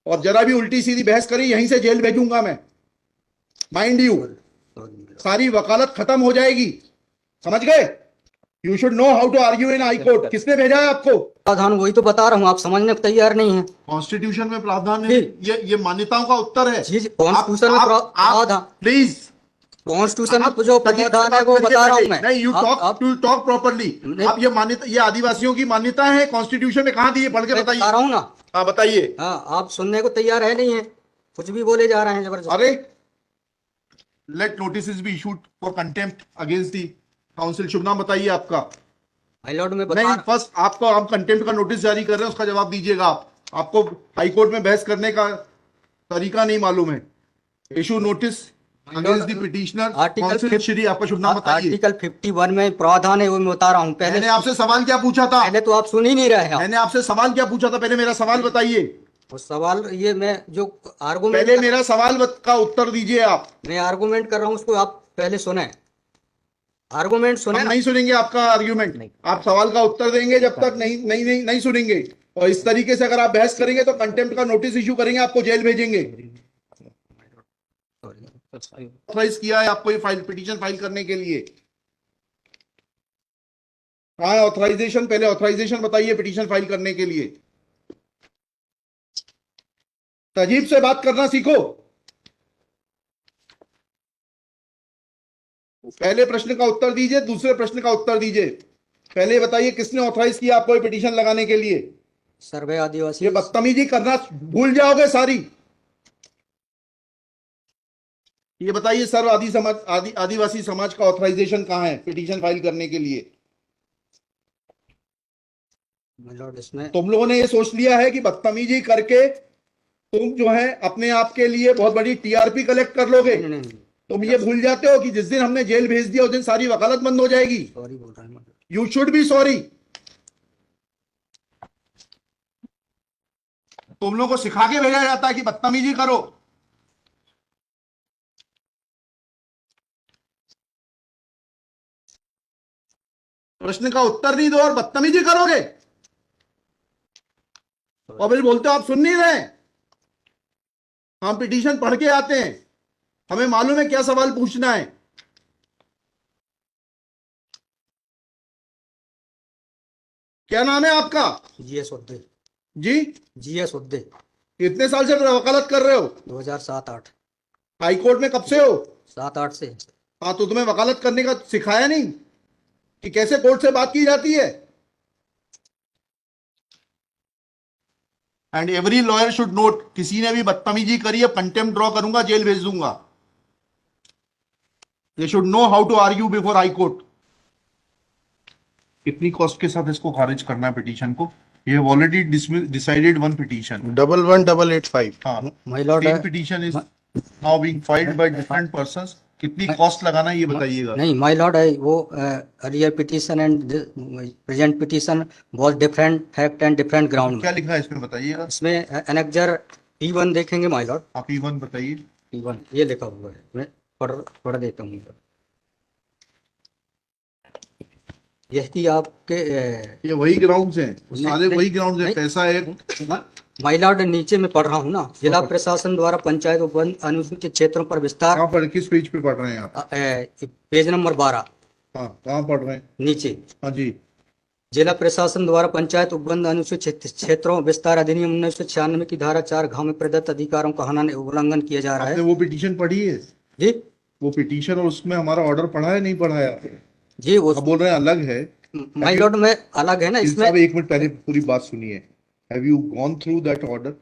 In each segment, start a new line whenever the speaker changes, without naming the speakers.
और जरा भी उल्टी सीधी बहस करी यहीं से जेल भेजूंगा मैं, माइंड यू। सारी वकालत खत्म हो जाएगी, समझ गए? You should know how to argue in high court. किसने भेजा है आपको?
प्रावधान वही तो बता रहा हूँ, आप समझने को तैयार नहीं है।
कॉन्स्टिट्यूशन में प्रावधान है, ये मान्यताओं का उत्तर है।
जी कॉन्स्टिट्यूशन में प्रावधान,
प्लीज
कॉन्स्टिट्यूशन में जो प्रावधान है वो बता रहा हूँ मैं।
नहीं, यू टॉक प्रॉपर्ली। आप ये मान्यता, ये आदिवासियों की मान्यता है, कॉन्स्टिट्यूशन में कहाँ दी है? पढ़ के बताइए।
बता रहा हूँ ना।
हाँ बताइए।
हाँ, आप सुनने को तैयार है नहीं है, कुछ भी बोले जा रहे हैं जबरदस्त।
अरे let notice be issued for contempt against the council. शुभ नाम बताइए आपका।
हाई लॉर्ड में
नहीं, फर्स्ट आपको, आप कंटेम्प्ट का नोटिस जारी कर रहे हैं, उसका जवाब दीजिएगा आप। आपको हाईकोर्ट में बहस करने का तरीका नहीं मालूम है। Issue notice against the petitioner council. Shri, आपका शुभ नाम बताइए।
आर्टिकल 51 में प्रावधान है वो मैं बता रहा हूँ। पहले
मैंने आपसे सवाल क्या पूछा था?
पहले तो आप सुन ही नहीं रहे हैं।
मैंने आपसे सवाल क्या पूछा था? पहले मेरा सवाल बताइए।
उस सवाल, ये मैं जो आर्गुमेंट,
पहले मेरा सवाल का उत्तर दीजिए आप।
मैं आर्गुमेंट कर रहा हूँ उसको आप पहले सुने, आर्गुमेंट सुने।
हम नहीं सुनेंगे आपका आर्ग्यूमेंट, आप सवाल का उत्तर देंगे जब तक नहीं सुनेंगे। और इस तरीके से अगर आप बहस करेंगे तो कंटेम्प्ट का नोटिस इशू करेंगे, आपको जेल भेजेंगे। ऑथराइज किया है आपको ये फाइल, पिटीशन फाइल करने के लिए? कहाँ है ऑथराइजेशन? पहले ऑथराइजेशन बताइए पिटीशन फाइल करने के लिए। तजीब से बात करना सीखो। पहले प्रश्न का उत्तर दीजिए, दूसरे प्रश्न का उत्तर दीजिए। पहले बताइए किसने ऑथराइज किया आपको ये पिटीशन लगाने के लिए?
सर्वे आदिवासी।
ये बदतमीजी करना भूल जाओगे सारी। ये बताइए सर्व आदिवासी समाज का ऑथराइजेशन कहाँ है पिटीशन फाइल करने के लिए?
इसमें
तुम लोगों ने ये सोच लिया है कि बदतमीजी करके तुम जो है अपने आप के लिए बहुत बड़ी टीआरपी कलेक्ट कर लोगे। तुम ये भूल जाते हो कि जिस दिन हमने जेल भेज दिया उस दिन सारी वकालत बंद हो जाएगी।
सॉरी बोल रहा हूं।
You should be sorry. तुम लोगों को सिखा के भेजा जाता है कि बदतमीजी करो। प्रश्न का उत्तर नहीं दो और बदतमीजी करोगे, और फिर बोलते हो आप सुन नहीं रहे। हम पिटीशन पढ़ के आते हैं, हमें मालूम है क्या सवाल पूछना है। क्या नाम है आपका?
जीएस उद्दे।
जी,
जीएस उद्दे।
कितने साल से वकालत कर रहे हो?
2007-8।
हाई कोर्ट में कब से हो?
7-8 से।
हाँ, तो तुम्हें वकालत करने का सिखाया नहीं कि कैसे कोर्ट से बात की जाती है? And every lawyer should note, किसी ने भी बदतमीजी करी है कंटेम्प्ट ड्रॉ करूंगा, जेल भेज दूंगा। They should know how to argue before high court. कितनी कॉस्ट के साथ इसको खारिज करना है पिटीशन को? ये have already decided one petition
11885।
हाँ,
my lord,
same petition is now being filed by different persons. कितनी कॉस्ट लगाना है ये बताइएगा।
नहीं माय लॉर्ड है वो, earlier petition and present petition was different fact and different ground.
क्या लिखा है इसमें बताइएगा।
इसमें एनेक्जर P1 देखेंगे माय लॉर्ड।
आप P1 बताइए।
P1 ये लिखा हुआ है, मैं पढ़ देता हूँ। यही आपके
ये वही ग्राउंड्स हैं, सारे वही ग्राउंड्स हैं। पैसा है
माय लॉर्ड, नीचे में पढ़ रहा हूँ ना। जिला प्रशासन द्वारा पंचायत उपवन अनुसूचित क्षेत्रों पर विस्तार।
कहाँ पर, किस पेज पे पढ़ रहे हैं आप?
Page number 12।
हाँ, कहाँ पढ़ रहे हैं?
नीचे।
हाँ जी।
जिला प्रशासन द्वारा पंचायत उपबंध अनुसूचित क्षेत्रों विस्तार अधिनियम 1996 की धारा 4 घ में प्रदत्त अधिकारों का उल्लंघन किया जा रहा है।
आपने वो पिटीशन पढ़ी है?
जी,
वो पिटीशन और उसमें हमारा ऑर्डर पढ़ा है नहीं पढ़ा है?
जी वो
आप बोल रहे हैं अलग है।
माय लॉर्ड में अलग है ना इसमें।
एक मिनट पहले पूरी बात सुनिए। Have you gone through that order?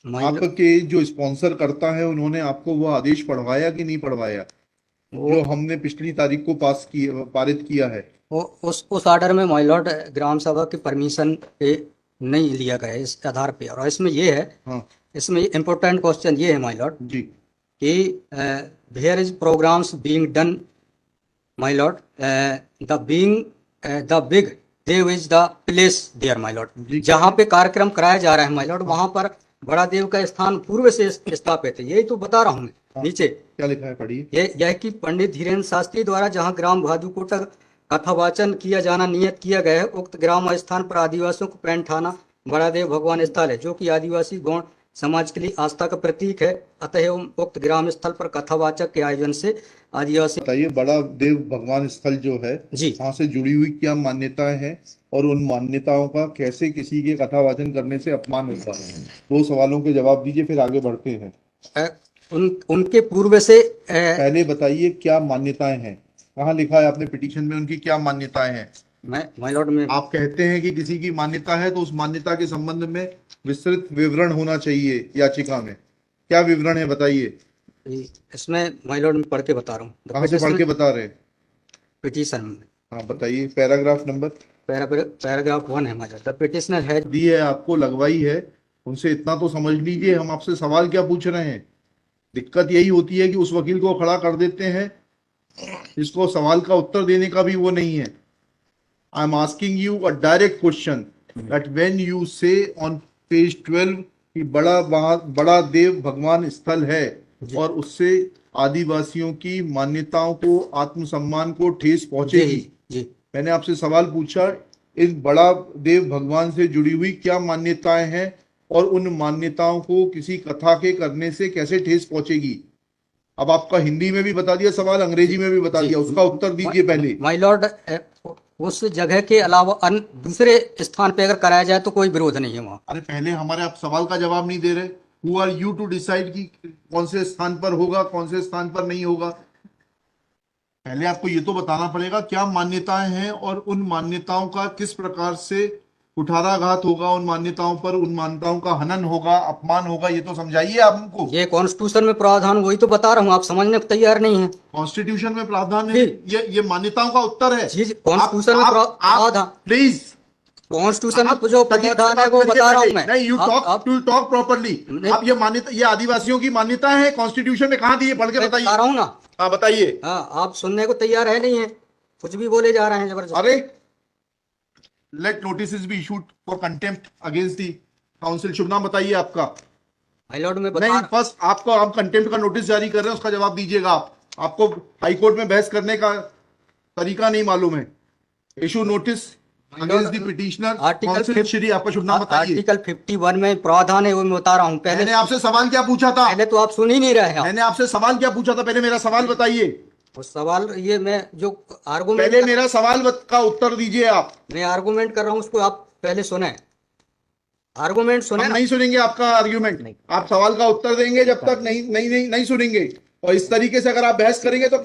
आपके जो स्पॉन्सर करता है उन्होंने आपको वो आदेश पढ़वाया कि नहीं पढ़वाया, जो हमने पिछली तारीख को पारित किया है?
वो उस ऑर्डर में माय लॉर्ड ग्राम सभा की परमिशन पे नहीं लिया गया इस आधार पे। और इसमें ये है,
हाँ,
इसमें इम्पोर्टेंट क्वेश्चन ये है माय लॉर्ड
जी,
कि there is programs being done my lord, the big देव is the place there my lord. जहाँ पे कार्यक्रम कराया जा रहा है माय लॉर्ड, वहाँ पर बड़ा देव का स्थान पूर्व से स्थापित है। यही तो बता रहा हूँ मैं। नीचे
क्या लिखा है पढ़िए।
यह कि पंडित धीरेन्द्र शास्त्री द्वारा जहाँ ग्राम भादुकोटा कथावाचन किया जाना नियत किया गया है। उक्त ग्राम स्थान पर आदिवासियों को पैंठाना बड़ादेव भगवान स्थल है, जो कि आदिवासी गौड़ समाज के लिए आस्था का प्रतीक है। अतः उक्त ग्राम स्थल पर कथावाचक के आयोजन से आदिवासी।
बताइए, बड़ा देव भगवान स्थल जो है,
जी,
वहां से जुड़ी हुई क्या मान्यताएं हैं और उन मान्यताओं का कैसे किसी के कथावाचन करने से अपमान होता है? दो सवालों के जवाब दीजिए, फिर आगे बढ़ते हैं।
उनके पूर्व से
पहले बताइए क्या मान्यताएं हैं, कहाँ लिखा है आपने पिटीशन में उनकी क्या मान्यताएं हैं?
माय लॉर्ड में
आप कहते हैं कि किसी की मान्यता है तो उस मान्यता के संबंध में विस्तृत विवरण होना चाहिए याचिका में। क्या विवरण है बताइए।
इसमें माय लॉर्ड में पढ़ के बता रहा हूँ।
कहाँ से पढ़ के बता रहे हैं?
पिटीशन में
हाँ बताइए, पैराग्राफ नंबर।
पैराग्राफ 1 है my lord. The petitioner has
the है आपको, लगवाई है, उनसे इतना तो समझ लीजिए हम आपसे सवाल क्या पूछ रहे हैं। दिक्कत यही होती है कि उस वकील को खड़ा कर देते हैं जिसको सवाल का उत्तर देने का भी वो नहीं है। I am asking you a direct question that when you से ऑन पेज 12 कि बड़ा देव भगवान स्थल है और उससे आदिवासियों की मान्यताओं को, आत्मसम्मान को ठेस पहुंचेगी।
जी
मैंने आपसे सवाल पूछा, इस बड़ा देव भगवान से जुड़ी हुई क्या मान्यताएं हैं और उन मान्यताओं को किसी कथा के करने से कैसे ठेस पहुंचेगी। अब आपका हिंदी में भी बता दिया सवाल, अंग्रेजी में भी बता दिया, उसका उत्तर दीजिए पहले।
माय लॉर्ड, उस जगह के अलावा अन्य दूसरे स्थान पे अगर कराया जाए तो कोई विरोध नहीं है वहां।
अरे पहले हमारे आप सवाल का जवाब नहीं दे रहे। Who are you to decide कि कौन से स्थान पर होगा, कौन से स्थान पर नहीं होगा। पहले आपको ये तो बताना पड़ेगा क्या मान्यताएं हैं और उन मान्यताओं का किस प्रकार से कुठाराघात होगा, उन मान्यताओं पर, उन मान्यताओं का हनन होगा, अपमान होगा, ये तो समझाइए आप हमको।
ये कॉन्स्टिट्यूशन में प्रावधान, वही तो बता रहा हूँ, आप समझने को तैयार नहीं है।
कॉन्स्टिट्यूशन में प्रावधान है,
जी।
ये मान्यताओं का उत्तर है।
जी, कॉन्स्टिट्यूशन में प्रावधान,
प्लीज,
कॉन्स्टिट्यूशन में जो प्रावधान है वो बता रहा हूँ मैं।
नहीं, you talk to talk properly. आप ये मान्यता, ये आदिवासियों की मान्यता है, कॉन्स्टिट्यूशन में कहाँ दी है, पढ़ के बताइए।
बता रहा हूँ ना।
हाँ बताइए।
हाँ, आप सुनने को तैयार है नहीं है, कुछ भी बोले जा रहे हैं जबरदस्त।
अरे, let notice be issued for contempt against the council. शुभ नाम बताइए आपका।
माय लॉर्ड में
नहीं, फर्स्ट आपको हम कंटेम्प्ट का नोटिस जारी कर रहे हैं, उसका जवाब दीजिएगा आप। आपको हाईकोर्ट में बहस करने का तरीका नहीं मालूम है। Issue notice against the petitioner council. Shri, आपका शुभ नाम बताइए।
आर्टिकल 51 में प्रावधान है वो मैं बता रहा हूँ। पहले
मैंने आपसे सवाल क्या पूछा था?
पहले तो आप सुन ही नहीं रहे हैं।
मैंने आपसे सवाल क्या पूछा था, पहले मेरा सवाल बताइए।
उस सवाल, ये मैं जो आर्गुमेंट,
पहले मेरा सवाल का उत्तर दीजिए आप।
मैं आर्गुमेंट कर रहा हूँ उसको आप पहले सुने, आर्गुमेंट सुने।
हम नहीं सुनेंगे आपका आर्ग्यूमेंट। आप सवाल का उत्तर देंगे जब तक नहीं नहीं नहीं नहीं सुनेंगे। और इस तरीके से अगर आप बहस करेंगे तो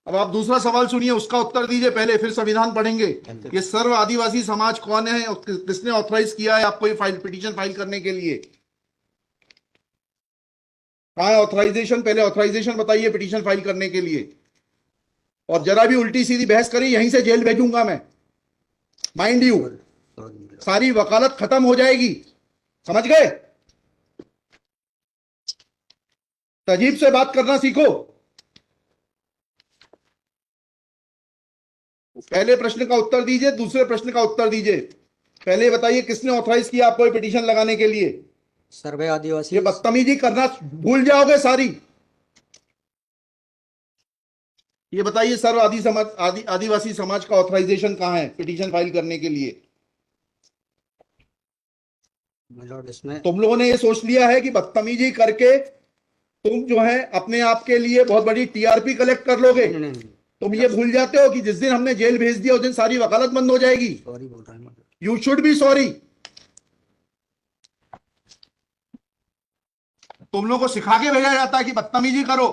अब आप दूसरा सवाल सुनिए, उसका उत्तर दीजिए पहले, फिर संविधान पढ़ेंगे। ये सर्व आदिवासी समाज कौन है और किसने ऑथराइज किया है आपको ये पिटीशन फाइल करने के लिए? कहाँ है ऑथराइजेशन? पहले ऑथराइजेशन बताइए पिटीशन फाइल करने के लिए। और जरा भी उल्टी सीधी बहस करी यहीं से जेल भेजूंगा मैं, माइंड यू। सारी वकालत खत्म हो जाएगी, समझ गए? तजीब से बात करना सीखो। पहले प्रश्न का उत्तर दीजिए, दूसरे प्रश्न का उत्तर दीजिए। पहले बताइए किसने ऑथराइज किया आपको पिटीशन लगाने के लिए?
सर्वे आदिवासी।
ये बदतमीजी करना भूल जाओगे सारी। ये बताइए सर्व आदिवासी समाज का ऑथराइजेशन कहाँ है पिटीशन फाइल करने के लिए?
इसमें
तुम लोगों ने ये सोच लिया है कि बदतमीजी करके तुम जो है अपने आप के लिए बहुत बड़ी टीआरपी कलेक्ट कर लोगे।
नहीं।
तुम ये भूल जाते हो कि जिस दिन हमने जेल भेज दिया उस दिन सारी वकालत बंद हो जाएगी।
सॉरी बोल रहा हूँ।
You should be sorry. तुम लोगों को सिखा के भेजा जाता है कि बदतमीजी करो।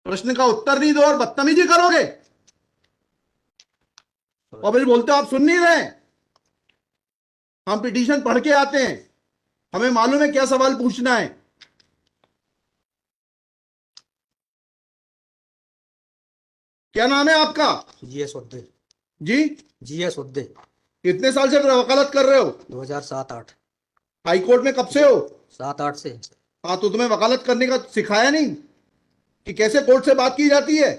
प्रश्न का उत्तर नहीं दो और बदतमीजी करोगे और फिर बोलते हो आप सुन नहीं रहे। हम पिटीशन पढ़ के आते हैं, हमें मालूम है क्या सवाल पूछना है। क्या नाम है आपका?
जीएस उद्दे।
जी,
जीएस उद्दे।
कितने साल से वकालत कर रहे हो?
2007-8।
हाई कोर्ट में कब से हो?
7-8 से।
हाँ, तो तुम्हें वकालत करने का सिखाया नहीं कि कैसे कोर्ट से बात की जाती है?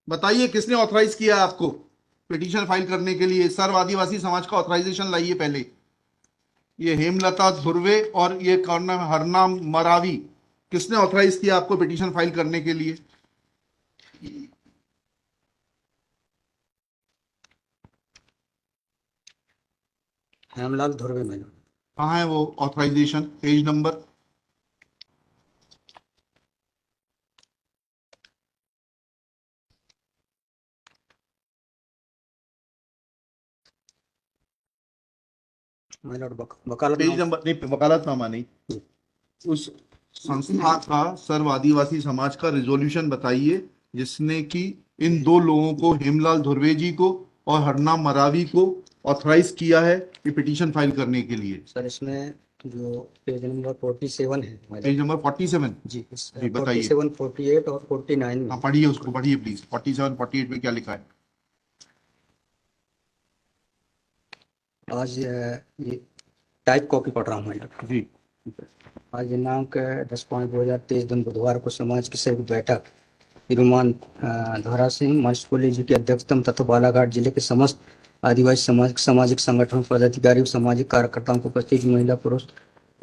बताइए किसने ऑथराइज किया आपको पिटीशन फाइल करने के लिए? सर्व आदिवासी समाज का ऑथराइजेशन लाइए पहले। ये हेमलता धुर्वे और ये कौन नाम, हरनाम मरावी, किसने ऑथराइज किया आपको पिटीशन फाइल करने के लिए?
हेमलाल धुर्वे मैंने।
कहाँ है वो ऑथराइजेशन? Page number?
वकालत
पेज नंबर नहीं, वकालतनामा नहीं, उस संस्था का सर्व आदिवासी समाज का रिजोल्यूशन बताइए जिसने कि इन दो लोगों को, हेमलाल धुर्वे जी को और हरनाम मरावी को, ऑथराइज किया है ये पिटीशन फाइल करने के लिए।
सर इसमें जो पेज नंबर 47 है हमारे,
पेज नंबर 47?
जी
जी बताइए।
47, 48 और 49 में।
हाँ पढ़िए, उसको पढ़िए प्लीज। 47, 48 में क्या लिखा है?
आज ये टाइप कॉपी पढ़ रहा हूँ मैं।
जी
आज दिनांक 10/5/2023 दिन बुधवार को समाज की संयुक्त बैठक तिरुमान धारा सिंह मास्कोली जी की अध्यक्षता में तथा बालाघाट जिले के समस्त आदिवासी समाज सामाजिक संगठन पदाधिकारी सामाजिक कार्यकर्ताओं को उपस्थित महिला पुरुष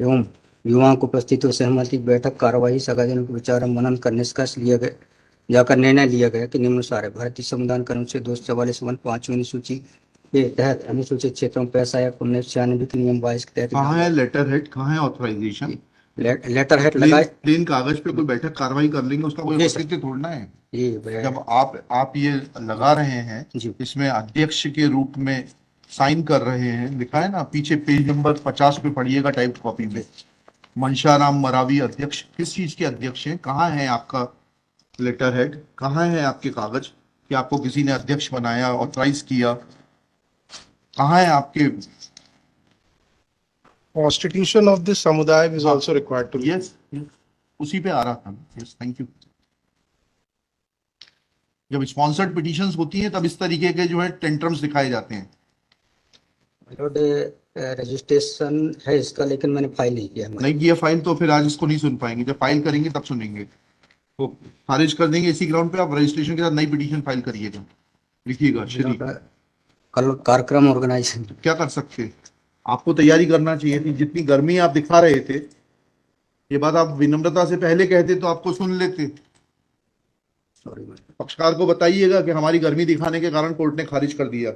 एवं युवाओं को उपस्थित हुए सहमति की बैठक कार्यवाही सगाजनों के विचार मनन कर निष्कर्ष लिया गया, जाकर निर्णय लिया गया कि निम्नानुसार है। भारतीय संविधान के अनुच्छेद 244 पांचवी अनुसूची के तहत अनुसूचित क्षेत्रों में पैसा या 1996 के नियम 22 के तहत
कहाँ है लेटर हेड, कहाँ है ऑथराइजेशन?
लेटर हेड लगाए।
प्लेन कागज पे कोई बैठक कार्रवाई कर लेंगे, उसका कोई
जी सर।
औचित्य थोड़ना है।
जी
जब आप ये लगा रहे हैं,
जी।
इसमें अध्यक्ष के रूप में साइन कर रहे हैं, लिखा है ना पीछे, पेज नंबर 50 पे पढ़िएगा टाइप कॉपी में। मनशाराम मरावी अध्यक्ष, किस चीज के अध्यक्ष हैं? कहाँ है आपका लेटर हेड? कहाँ है आपके कागज कि आपको किसी ने अध्यक्ष बनाया, ऑथराइज किया? कहाँ है आपके?
Constitution of this samudaya is
हाँ।
also required to.
यस, उसी पे आ रहा था। Yes, thank you. जब स्पॉन्सर्ड पिटीशंस होती हैं तब इस तरीके के जो है टेंट्रम्स दिखाए जाते हैं।
रजिस्ट्रेशन है इसका, लेकिन मैंने फाइल नहीं किया।
नहीं किया फाइल तो फिर आज इसको नहीं सुन पाएंगे। जब फाइल करेंगे तब सुनेंगे। तो खारिज कर देंगे इसी ग्राउंड पे। आप रजिस्ट्रेशन के साथ नई पिटीशन फाइल करिएगा। लिखिएगा श्री।
कल कार्यक्रम ऑर्गेनाइजेशन
क्या कर सकते? आपको तैयारी करना चाहिए थी। जितनी गर्मी आप दिखा रहे थे, ये बात आप विनम्रता से पहले कहते तो आपको सुन लेते।
सॉरी।
पक्षकार को बताइएगा कि हमारी गर्मी दिखाने के कारण कोर्ट ने खारिज कर दिया।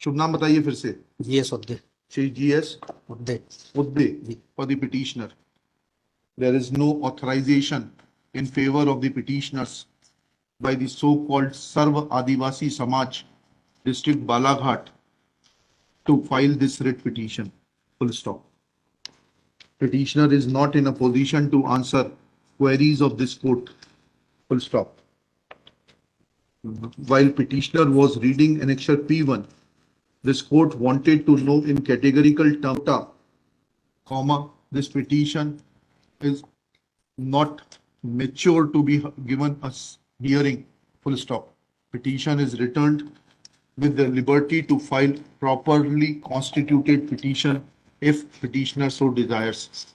शुभ नाम बताइए फिर से।
GS Udde.
Shri GS
Udde.
Udde for the petitioner. There is no authorization in favor of the petitioners by the so-called Sarva Adivasi Samaj, District Balaghat, to file this writ petition. Full stop. Petitioner is not in a position to answer queries of this court. Full stop. While petitioner was reading annexure P1, this court wanted to know in categorical terms, comma, this petition is not mature to be given a hearing, full stop. Petition is returned with the liberty to file properly constituted petition if petitioner so desires.